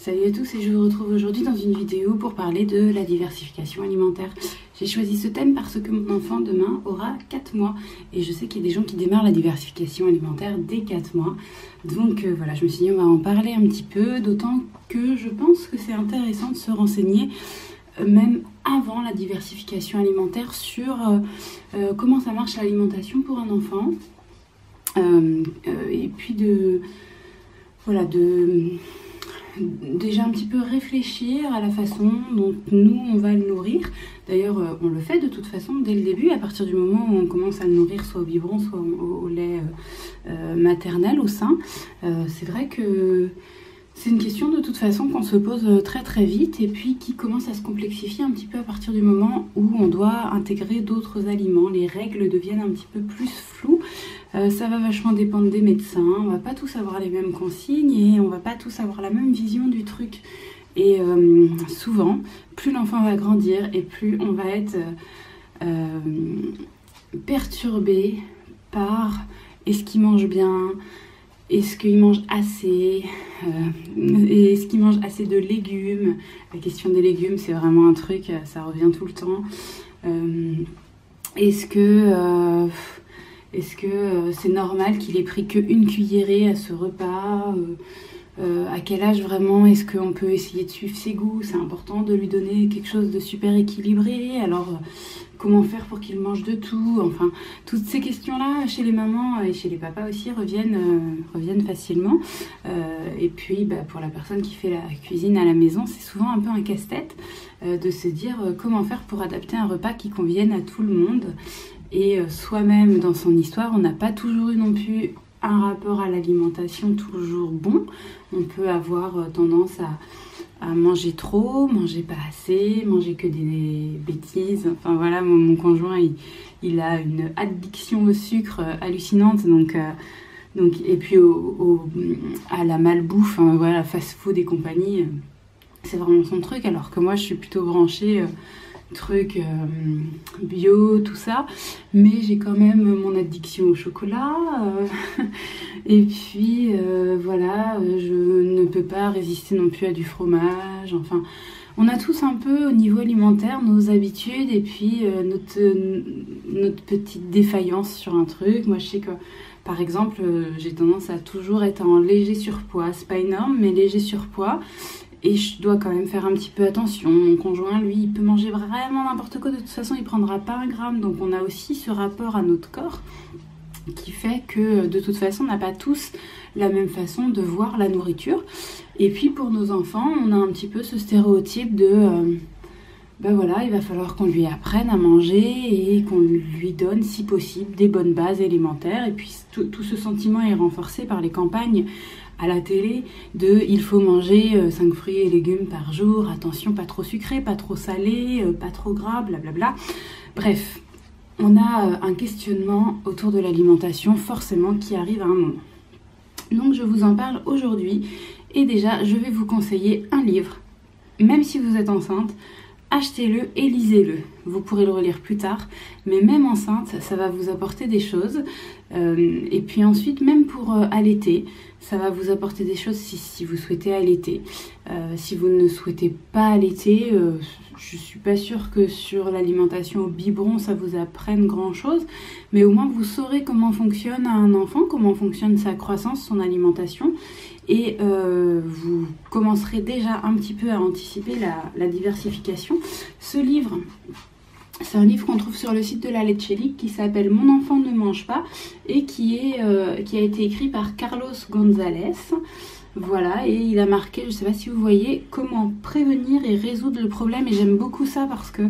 Salut à tous et je vous retrouve aujourd'hui dans une vidéo pour parler de la diversification alimentaire. J'ai choisi ce thème parce que mon enfant demain aura 4 mois et je sais qu'il y a des gens qui démarrent la diversification alimentaire dès 4 mois. Donc voilà, je me suis dit on va en parler un petit peu, d'autant que je pense que c'est intéressant de se renseigner même avant la diversification alimentaire sur comment ça marche l'alimentation pour un enfant et puis déjà un petit peu réflexir à la façon dont nous on va le nourrir. D'ailleurs on le fait de toute façon dès le début, à partir du moment où on commence à le nourrir soit au biberon soit au lait maternel au sein. C'est vrai que c'est une question de toute façon qu'on se pose très très vite et puis qui commence à se complexifier un petit peu à partir du moment où on doit intégrer d'autres aliments. Les règles deviennent un petit peu plus floues. Ça va vachement dépendre des médecins, on va pas tous avoir les mêmes consignes et on va pas tous avoir la même vision du truc. Et souvent, plus l'enfant va grandir et plus on va être perturbé par est-ce qu'il mange bien, est-ce qu'il mange assez, est-ce qu'il mange assez de légumes. La question des légumes, c'est vraiment un truc, ça revient tout le temps. Est-ce que c'est normal qu'il ait pris qu'une cuillerée à ce repas? À quel âge vraiment est-ce qu'on peut essayer de suivre ses goûts? C'est important de lui donner quelque chose de super équilibré. Alors comment faire pour qu'il mange de tout? Enfin, toutes ces questions-là chez les mamans et chez les papas aussi reviennent facilement. Et puis pour la personne qui fait la cuisine à la maison, c'est souvent un peu un casse-tête de se dire comment faire pour adapter un repas qui convienne à tout le monde. Et soi-même, dans son histoire, on n'a pas toujours eu non plus un rapport à l'alimentation toujours bon. On peut avoir tendance à manger trop, manger pas assez, manger que des bêtises. Enfin voilà, mon conjoint, il a une addiction au sucre hallucinante. Donc et puis à la malbouffe, hein, voilà, fast-food et compagnie, c'est vraiment son truc. Alors que moi, je suis plutôt branchée trucs bio, tout ça, mais j'ai quand même mon addiction au chocolat et puis voilà, je ne peux pas résister non plus à du fromage. Enfin, on a tous un peu au niveau alimentaire nos habitudes et puis notre petite défaillance sur un truc. Moi je sais que par exemple j'ai tendance à toujours être en léger surpoids, c'est pas énorme mais léger surpoids. Et je dois quand même faire un petit peu attention. Mon conjoint, lui, il peut manger vraiment n'importe quoi. De toute façon, il ne prendra pas un gramme. Donc, on a aussi ce rapport à notre corps qui fait que, de toute façon, on n'a pas tous la même façon de voir la nourriture. Et puis, pour nos enfants, on a un petit peu ce stéréotype de... voilà, il va falloir qu'on lui apprenne à manger et qu'on lui donne, si possible, des bonnes bases élémentaires. Et puis, tout ce sentiment est renforcé par les campagnes à la télé de il faut manger 5 fruits et légumes par jour, attention, pas trop sucré, pas trop salé, pas trop gras, blablabla. Bref, on a un questionnement autour de l'alimentation forcément qui arrive à un moment. Donc je vous en parle aujourd'hui et déjà je vais vous conseiller un livre, même si vous êtes enceinte, achetez-le et lisez-le. Vous pourrez le relire plus tard, mais même enceinte, ça va vous apporter des choses. Et puis ensuite, même pour allaiter, ça va vous apporter des choses si vous souhaitez allaiter. Si vous ne souhaitez pas allaiter, je suis pas sûre que sur l'alimentation au biberon, ça vous apprenne grand-chose. Mais au moins, vous saurez comment fonctionne un enfant, comment fonctionne sa croissance, son alimentation. Et vous commencerez déjà un petit peu à anticiper la diversification. Ce livre, c'est un livre qu'on trouve sur le site de la Leche qui s'appelle « Mon enfant ne mange pas » et qui a été écrit par Carlos González. Voilà, et il a marqué, je ne sais pas si vous voyez, comment prévenir et résoudre le problème. Et j'aime beaucoup ça parce que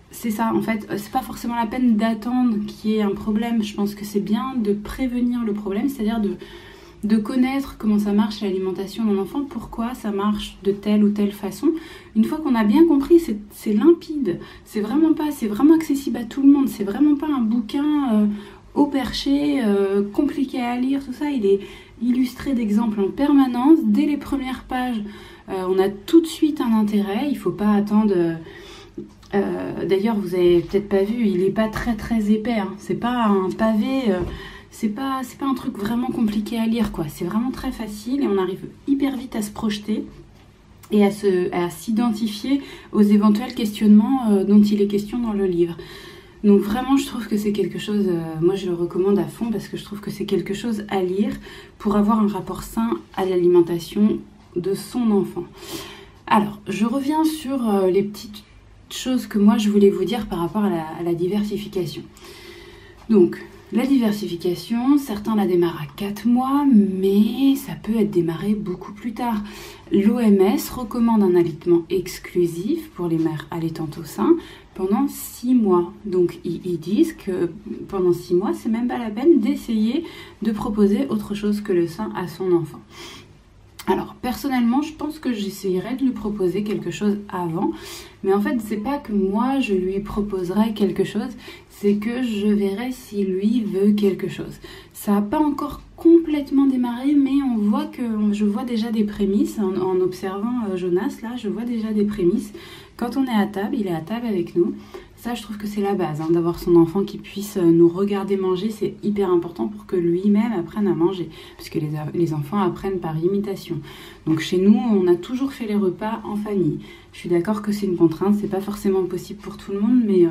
c'est ça, en fait, c'est pas forcément la peine d'attendre qu'il y ait un problème. Je pense que c'est bien de prévenir le problème, c'est-à-dire de connaître comment ça marche l'alimentation d'un enfant, pourquoi ça marche de telle ou telle façon. Une fois qu'on a bien compris, c'est limpide, c'est vraiment accessible à tout le monde, c'est vraiment pas un bouquin au perché, compliqué à lire, tout ça, il est illustré d'exemples en permanence. Dès les premières pages, on a tout de suite un intérêt, il faut pas attendre... D'ailleurs, vous avez peut-être pas vu, il est pas très très épais, hein. C'est pas un pavé... c'est pas un truc vraiment compliqué à lire, quoi. C'est vraiment très facile et on arrive hyper vite à se projeter et à s'identifier aux éventuels questionnements dont il est question dans le livre. Donc vraiment, je trouve que c'est quelque chose, moi je le recommande à fond parce que je trouve que c'est quelque chose à lire pour avoir un rapport sain à l'alimentation de son enfant. Alors, je reviens sur les petites choses que moi je voulais vous dire par rapport à la diversification. Donc, la diversification, certains la démarrent à 4 mois, mais ça peut être démarré beaucoup plus tard. L'OMS recommande un allaitement exclusif pour les mères allaitantes au sein pendant 6 mois. Donc, ils disent que pendant 6 mois, c'est même pas la peine d'essayer de proposer autre chose que le sein à son enfant. Alors, personnellement, je pense que j'essayerais de lui proposer quelque chose avant. Mais en fait, c'est pas que moi, je lui proposerais quelque chose. C'est que je verrai si lui veut quelque chose. Ça n'a pas encore complètement démarré, mais je vois déjà des prémices. En observant Jonas, là, je vois déjà des prémices. Quand on est à table, il est à table avec nous. Ça, je trouve que c'est la base, d'avoir son enfant qui puisse nous regarder manger. C'est hyper important pour que lui-même apprenne à manger. Puisque les enfants apprennent par imitation. Donc chez nous, on a toujours fait les repas en famille. Je suis d'accord que c'est une contrainte. C'est pas forcément possible pour tout le monde, mais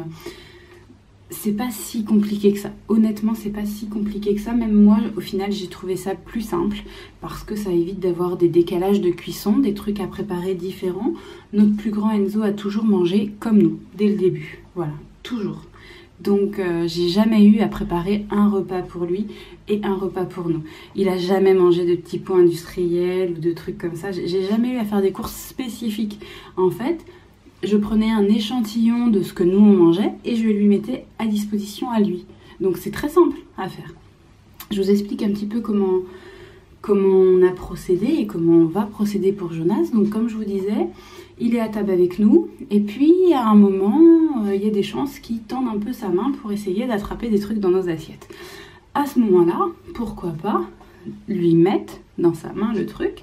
c'est pas si compliqué que ça. Honnêtement, c'est pas si compliqué que ça. Même moi, au final, j'ai trouvé ça plus simple parce que ça évite d'avoir des décalages de cuisson, des trucs à préparer différents. Notre plus grand Enzo a toujours mangé comme nous, dès le début. Voilà, toujours. Donc, j'ai jamais eu à préparer un repas pour lui et un repas pour nous. Il a jamais mangé de petits pots industriels ou de trucs comme ça. J'ai jamais eu à faire des courses spécifiques. En fait, je prenais un échantillon de ce que nous on mangeait et je lui mettais à disposition à lui. Donc c'est très simple à faire. Je vous explique un petit peu comment on a procédé et comment on va procéder pour Jonas. Donc comme je vous disais, il est à table avec nous et puis à un moment, il y a des chances qu'il tende un peu sa main pour essayer d'attraper des trucs dans nos assiettes. À ce moment-là, pourquoi pas lui mettre dans sa main le truc.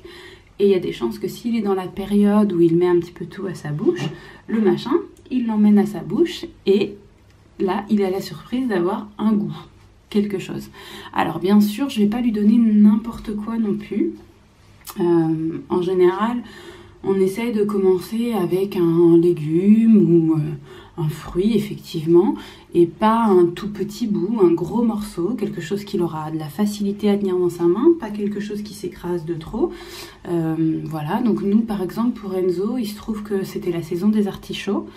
Et il y a des chances que s'il est dans la période où il met un petit peu tout à sa bouche, le machin, il l'emmène à sa bouche et là, il a la surprise d'avoir un goût, quelque chose. Alors bien sûr, je ne vais pas lui donner n'importe quoi non plus. En général, on essaye de commencer avec un légume ou un fruit, effectivement, et pas un tout petit bout, un gros morceau, quelque chose qu'il aura de la facilité à tenir dans sa main, pas quelque chose qui s'écrase de trop. Voilà, donc nous, par exemple, pour Enzo, il se trouve que c'était la saison des artichauts,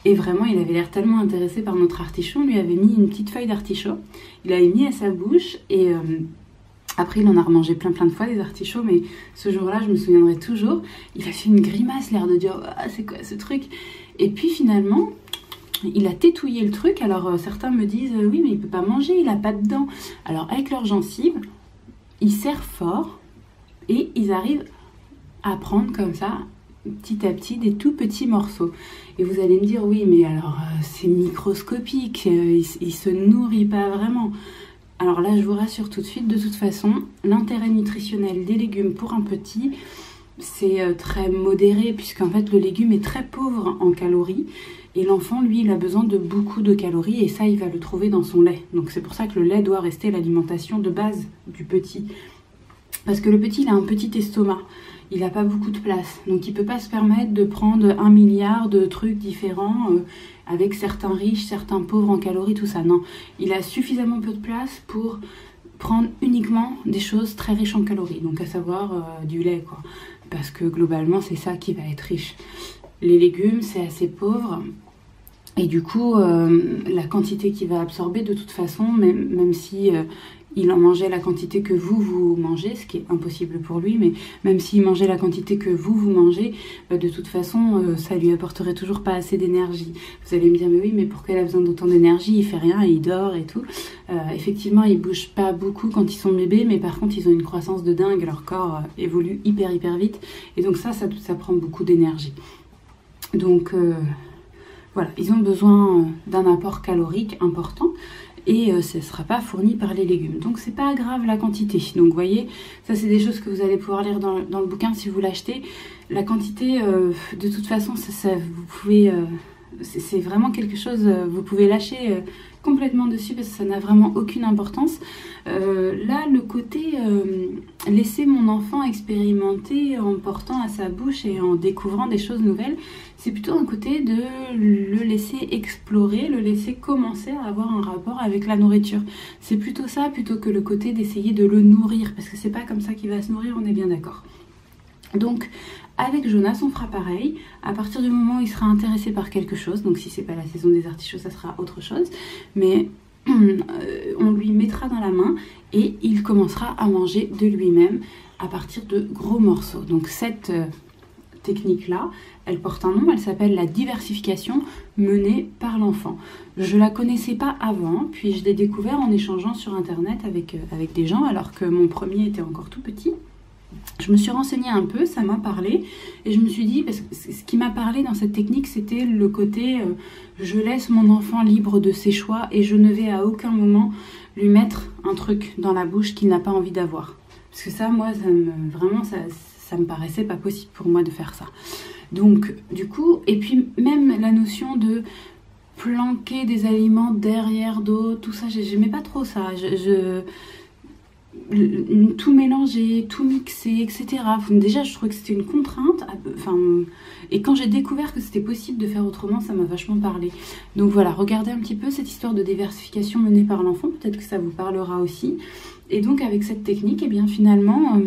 et vraiment, il avait l'air tellement intéressé par notre artichaut, on lui avait mis une petite feuille d'artichaut, il l'avait mis à sa bouche, et après, il en a remangé plein de fois des artichauts, mais ce jour-là, je me souviendrai toujours, il a fait une grimace, l'air de dire « Ah, c'est quoi ce truc ?» Et puis finalement, il a tétouillé le truc. Alors certains me disent « Oui, mais il ne peut pas manger, il n'a pas de dents. » Alors avec leurs gencives, ils serrent fort et ils arrivent à prendre comme ça, petit à petit, des tout petits morceaux. Et vous allez me dire « Oui, mais alors c'est microscopique, il ne se nourrit pas vraiment. » Alors là, je vous rassure tout de suite, de toute façon, l'intérêt nutritionnel des légumes pour un petit, c'est très modéré, puisqu'en fait, le légume est très pauvre en calories. Et l'enfant, lui, il a besoin de beaucoup de calories, et ça, il va le trouver dans son lait. Donc c'est pour ça que le lait doit rester l'alimentation de base du petit. Parce que le petit, il a un petit estomac. Il n'a pas beaucoup de place. Donc il ne peut pas se permettre de prendre 1 milliard de trucs différents avec certains riches, certains pauvres en calories, tout ça. Non, il a suffisamment peu de place pour prendre uniquement des choses très riches en calories. Donc à savoir du lait, quoi. Parce que globalement, c'est ça qui va être riche. Les légumes, c'est assez pauvre. Et du coup, la quantité qu'il va absorber, de toute façon, même si il en mangeait la quantité que vous mangez, ce qui est impossible pour lui, mais même s'il mangeait la quantité que vous mangez, de toute façon, ça lui apporterait toujours pas assez d'énergie. Vous allez me dire, mais oui, mais pourquoi il a besoin d'autant d'énergie? Il fait rien, il dort et tout. Effectivement, ils bougent pas beaucoup quand ils sont bébés, mais par contre, ils ont une croissance de dingue, leur corps évolue hyper vite, et donc ça prend beaucoup d'énergie. Donc voilà, ils ont besoin d'un apport calorique important et ce ne sera pas fourni par les légumes. Donc c'est pas grave la quantité. Donc vous voyez, ça c'est des choses que vous allez pouvoir lire dans le bouquin si vous l'achetez. La quantité, de toute façon, vous pouvez c'est vraiment quelque chose, vous pouvez lâcher complètement dessus parce que ça n'a vraiment aucune importance. Là, le côté laisser mon enfant expérimenter en portant à sa bouche et en découvrant des choses nouvelles, c'est plutôt un côté de le laisser explorer, le laisser commencer à avoir un rapport avec la nourriture. C'est plutôt ça, plutôt que le côté d'essayer de le nourrir, parce que c'est pas comme ça qu'il va se nourrir, on est bien d'accord. Donc, avec Jonas, on fera pareil. À partir du moment où il sera intéressé par quelque chose, donc si c'est pas la saison des artichauts, ça sera autre chose, mais on lui mettra dans la main et il commencera à manger de lui-même à partir de gros morceaux. Donc cette technique-là, elle porte un nom, elle s'appelle la diversification menée par l'enfant. Je la connaissais pas avant, puis je l'ai découvert en échangeant sur internet avec des gens, alors que mon premier était encore tout petit. Je me suis renseignée un peu, ça m'a parlé, et je me suis dit, parce que ce qui m'a parlé dans cette technique, c'était le côté je laisse mon enfant libre de ses choix et je ne vais à aucun moment lui mettre un truc dans la bouche qu'il n'a pas envie d'avoir. Parce que ça, moi, ça me paraissait pas possible pour moi de faire ça. Donc, du coup, et puis même la notion de planquer des aliments derrière d'autres, tout ça, j'aimais pas trop ça. Tout mélanger, tout mixer, etc. Déjà, je trouvais que c'était une contrainte. Et quand j'ai découvert que c'était possible de faire autrement, ça m'a vachement parlé. Donc voilà, regardez un petit peu cette histoire de diversification menée par l'enfant. Peut-être que ça vous parlera aussi. Et donc, avec cette technique, eh bien, finalement,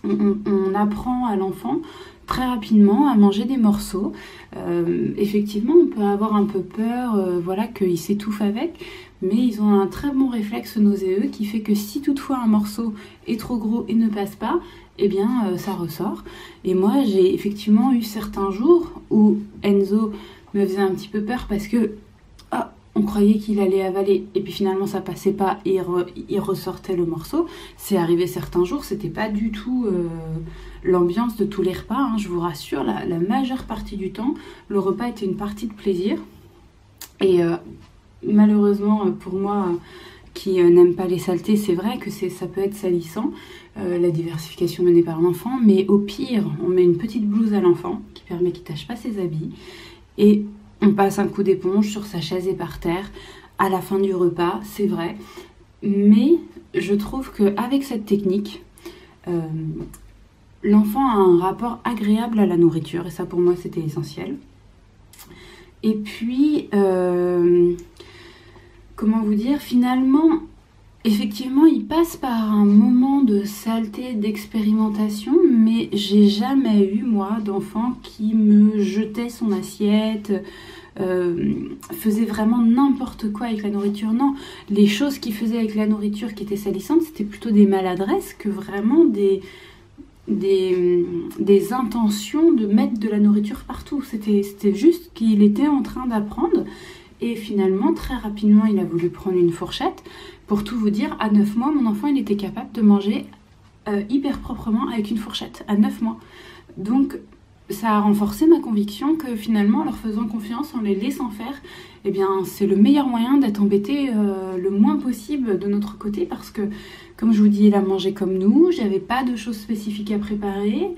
on apprend à l'enfant très rapidement à manger des morceaux. Effectivement, on peut avoir un peu peur, voilà, qu'il s'étouffe avec, mais ils ont un très bon réflexe nauséeux qui fait que si toutefois un morceau est trop gros et ne passe pas, eh bien ça ressort. Et moi, j'ai effectivement eu certains jours où Enzo me faisait un petit peu peur parce que on croyait qu'il allait avaler et puis finalement ça passait pas et il ressortait le morceau. C'est arrivé certains jours, c'était pas du tout l'ambiance de tous les repas, hein, je vous rassure, la majeure partie du temps, le repas était une partie de plaisir. Et malheureusement pour moi qui n'aime pas les saletés, c'est vrai que ça peut être salissant, la diversification menée par l'enfant, mais au pire, on met une petite blouse à l'enfant qui permet qu'il ne tâche pas ses habits et on passe un coup d'éponge sur sa chaise et par terre à la fin du repas, c'est vrai. Mais je trouve qu'avec cette technique, l'enfant a un rapport agréable à la nourriture. Et ça, pour moi, c'était essentiel. Et puis, comment vous dire, finalement, effectivement, il passe par un moment de saleté, d'expérimentation, mais j'ai jamais eu, moi, d'enfant qui me jetait son assiette, faisait vraiment n'importe quoi avec la nourriture. Non, les choses qu'il faisait avec la nourriture qui étaient salissantes, c'était plutôt des maladresses que vraiment des intentions de mettre de la nourriture partout. C'était juste qu'il était en train d'apprendre. Et finalement, très rapidement, il a voulu prendre une fourchette. Pour tout vous dire, à 9 mois, mon enfant, il était capable de manger hyper proprement avec une fourchette. À 9 mois. Donc, ça a renforcé ma conviction que finalement, en leur faisant confiance, en les laissant faire, eh bien, c'est le meilleur moyen d'être embêté le moins possible de notre côté. Parce que, comme je vous dis, il a mangé comme nous. J'avais pas de choses spécifiques à préparer.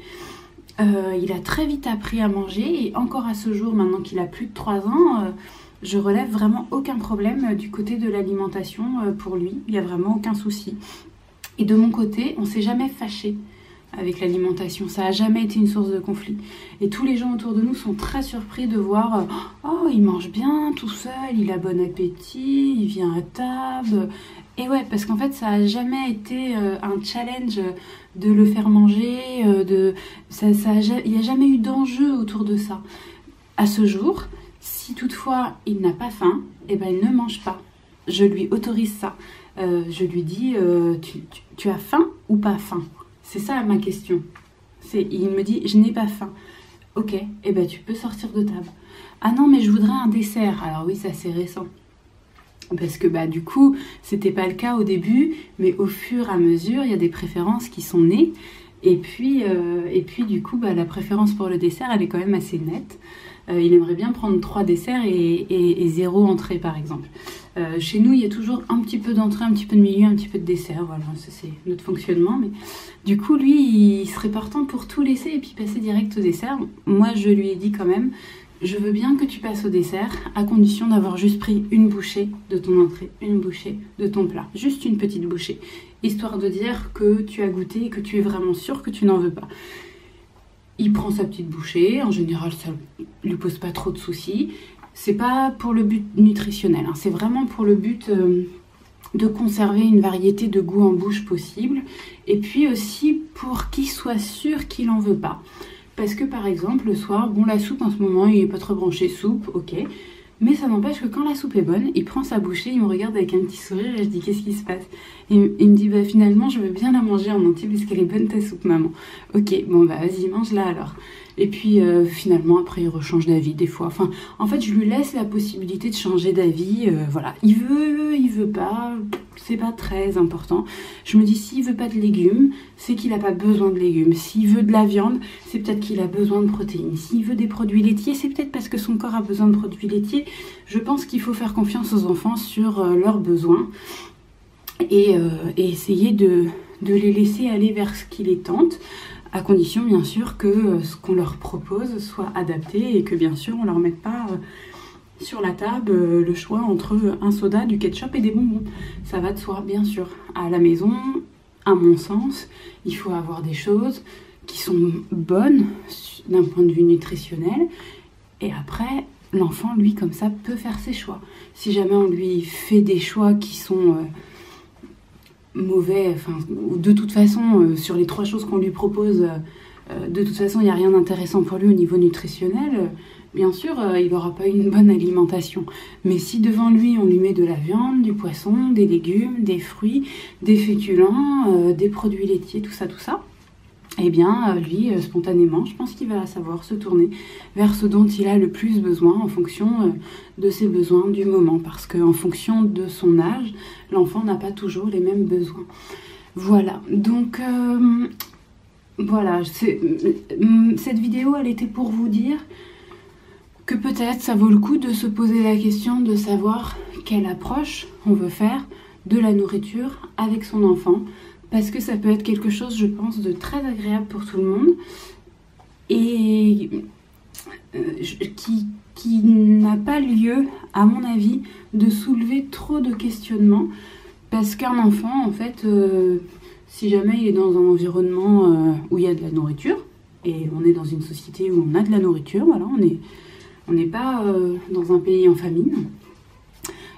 Il a très vite appris à manger. Et encore à ce jour, maintenant qu'il a plus de 3 ans... je relève vraiment aucun problème du côté de l'alimentation pour lui. Il n'y a vraiment aucun souci. Et de mon côté, on ne s'est jamais fâché avec l'alimentation. Ça n'a jamais été une source de conflit. Et tous les gens autour de nous sont très surpris de voir « Oh, il mange bien tout seul, il a bon appétit, il vient à table. » Et ouais, parce qu'en fait, ça n'a jamais été un challenge de le faire manger. Il n'y a jamais eu d'enjeu autour de ça. À ce jour... Si toutefois il n'a pas faim, eh ben il ne mange pas. Je lui autorise ça. Je lui dis tu as faim ou pas faim? C'est ça ma question. Il me dit je n'ai pas faim. Ok, eh ben tu peux sortir de table. Ah non, mais je voudrais un dessert. Alors oui, ça c'est récent. Parce que bah du coup, c'était pas le cas au début, mais au fur et à mesure, il y a des préférences qui sont nées. Et puis du coup, bah, la préférence pour le dessert, elle est quand même assez nette. Il aimerait bien prendre 3 desserts et 0 entrée par exemple. Chez nous, il y a toujours un petit peu d'entrée, un petit peu de milieu, un petit peu de dessert. Voilà, ça c'est notre fonctionnement. Mais du coup, lui, il serait partant pour tout laisser et puis passer direct au dessert. Moi, je lui ai dit quand même, je veux bien que tu passes au dessert, à condition d'avoir juste pris une bouchée de ton entrée, une bouchée de ton plat. Juste une petite bouchée, histoire de dire que tu as goûté et que tu es vraiment sûr que tu n'en veux pas. Il prend sa petite bouchée, en général ça lui pose pas trop de soucis. C'est pas pour le but nutritionnel, hein. C'est vraiment pour le but de conserver une variété de goût en bouche possible. Et puis aussi pour qu'il soit sûr qu'il n'en veut pas. Parce que par exemple le soir, bon la soupe en ce moment il est pas trop branché soupe, ok. Mais ça n'empêche que quand la soupe est bonne, il prend sa bouchée, il me regarde avec un petit sourire et je dis qu'est-ce qui se passe? Et il me dit bah finalement je veux bien la manger en entier parce qu'elle est bonne ta soupe maman. Ok, bon bah vas-y mange-la alors. Et puis finalement après il rechange d'avis des fois. Enfin en fait je lui laisse la possibilité de changer d'avis. Voilà, il veut pas, c'est pas très important. Je me dis s'il veut pas de légumes, c'est qu'il a pas besoin de légumes. S'il veut de la viande, c'est peut-être qu'il a besoin de protéines. S'il veut des produits laitiers, c'est peut-être parce que son corps a besoin de produits laitiers. Je pense qu'il faut faire confiance aux enfants sur leurs besoins et essayer de les laisser aller vers ce qui les tente, à condition bien sûr que ce qu'on leur propose soit adapté et que bien sûr on leur mette pas sur la table le choix entre un soda, du ketchup et des bonbons. Ça va de soi bien sûr. À la maison, à mon sens, il faut avoir des choses qui sont bonnes d'un point de vue nutritionnel et après l'enfant lui comme ça peut faire ses choix. Si jamais on lui fait des choix qui sont mauvais, enfin de toute façon sur les 3 choses qu'on lui propose, de toute façon il n'y a rien d'intéressant pour lui au niveau nutritionnel, bien sûr il n'aura pas une bonne alimentation. Mais si devant lui on lui met de la viande, du poisson, des légumes, des fruits, des féculents, des produits laitiers, tout ça, eh bien lui spontanément je pense qu'il va savoir se tourner vers ce dont il a le plus besoin en fonction de ses besoins du moment, parce qu'en fonction de son âge l'enfant n'a pas toujours les mêmes besoins. Voilà, donc voilà, cette vidéo elle était pour vous dire que peut-être ça vaut le coup de se poser la question de savoir quelle approche on veut faire de la nourriture avec son enfant. Parce que ça peut être quelque chose, je pense, de très agréable pour tout le monde et qui n'a pas lieu, à mon avis, de soulever trop de questionnements. Parce qu'un enfant, en fait, si jamais il est dans un environnement où il y a de la nourriture, et on est dans une société où on a de la nourriture, voilà, on n'est pas dans un pays en famine,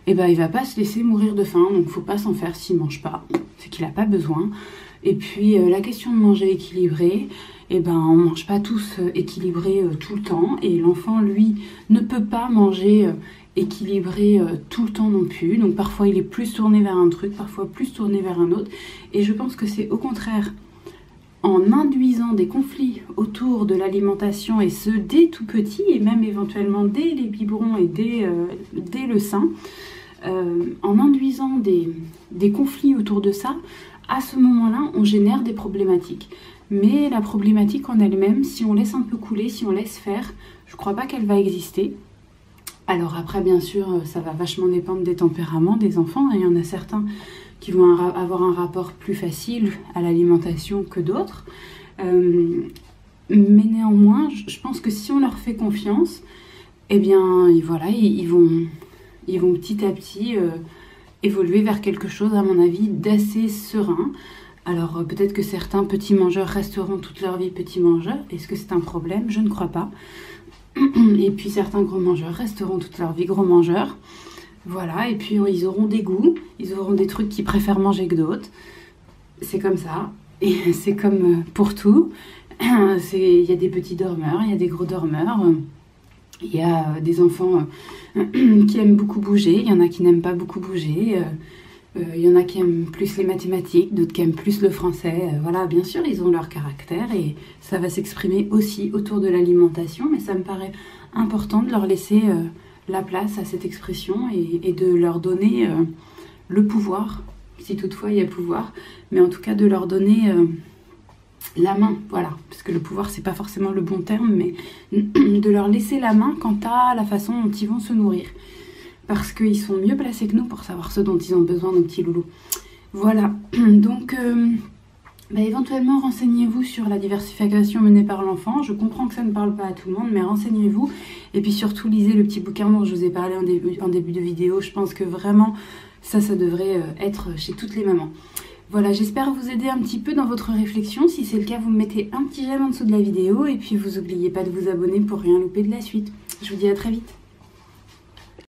et ben il va pas se laisser mourir de faim, donc faut pas s'en faire s'il mange pas, c'est qu'il a pas besoin. Et puis la question de manger équilibré, et ben on mange pas tous équilibré tout le temps, et l'enfant lui ne peut pas manger équilibré tout le temps non plus, donc parfois il est plus tourné vers un truc, parfois plus tourné vers un autre, et je pense que c'est au contraire en induisant des conflits autour de l'alimentation, et ce dès tout petit, et même éventuellement dès les biberons et dès le sein, en induisant des conflits autour de ça, à ce moment-là, on génère des problématiques. Mais la problématique en elle-même, si on laisse un peu couler, si on laisse faire, je ne crois pas qu'elle va exister. Alors après, bien sûr, ça va vachement dépendre des tempéraments des enfants. Il y en a certains qui vont avoir un rapport plus facile à l'alimentation que d'autres. Mais néanmoins, je pense que si on leur fait confiance, eh bien, voilà, ils vont petit à petit évoluer vers quelque chose, à mon avis, d'assez serein. Alors peut-être que certains petits mangeurs resteront toute leur vie petits mangeurs. Est-ce que c'est un problème? Je ne crois pas. Et puis certains gros mangeurs resteront toute leur vie gros mangeurs. Voilà, et puis ils auront des goûts, ils auront des trucs qu'ils préfèrent manger que d'autres. C'est comme ça, et c'est comme pour tout. Il y a des petits dormeurs, il y a des gros dormeurs. Il y a des enfants qui aiment beaucoup bouger, il y en a qui n'aiment pas beaucoup bouger. Il y en a qui aiment plus les mathématiques, d'autres qui aiment plus le français. Voilà, bien sûr, ils ont leur caractère et ça va s'exprimer aussi autour de l'alimentation. Mais ça me paraît important de leur laisser la place à cette expression et de leur donner le pouvoir, si toutefois il y a pouvoir. Mais en tout cas, de leur donner la main, voilà. Parce que le pouvoir, c'est pas forcément le bon terme, mais de leur laisser la main quant à la façon dont ils vont se nourrir. Parce qu'ils sont mieux placés que nous pour savoir ce dont ils ont besoin, nos petits loulous. Voilà, donc éventuellement renseignez-vous sur la diversification menée par l'enfant. Je comprends que ça ne parle pas à tout le monde, mais renseignez-vous. Et puis surtout, lisez le petit bouquin dont je vous ai parlé en début de vidéo. Je pense que vraiment, ça devrait être chez toutes les mamans. Voilà, j'espère vous aider un petit peu dans votre réflexion. Si c'est le cas, vous me mettez un petit j'aime en dessous de la vidéo. Et puis vous n'oubliez pas de vous abonner pour rien louper de la suite. Je vous dis à très vite.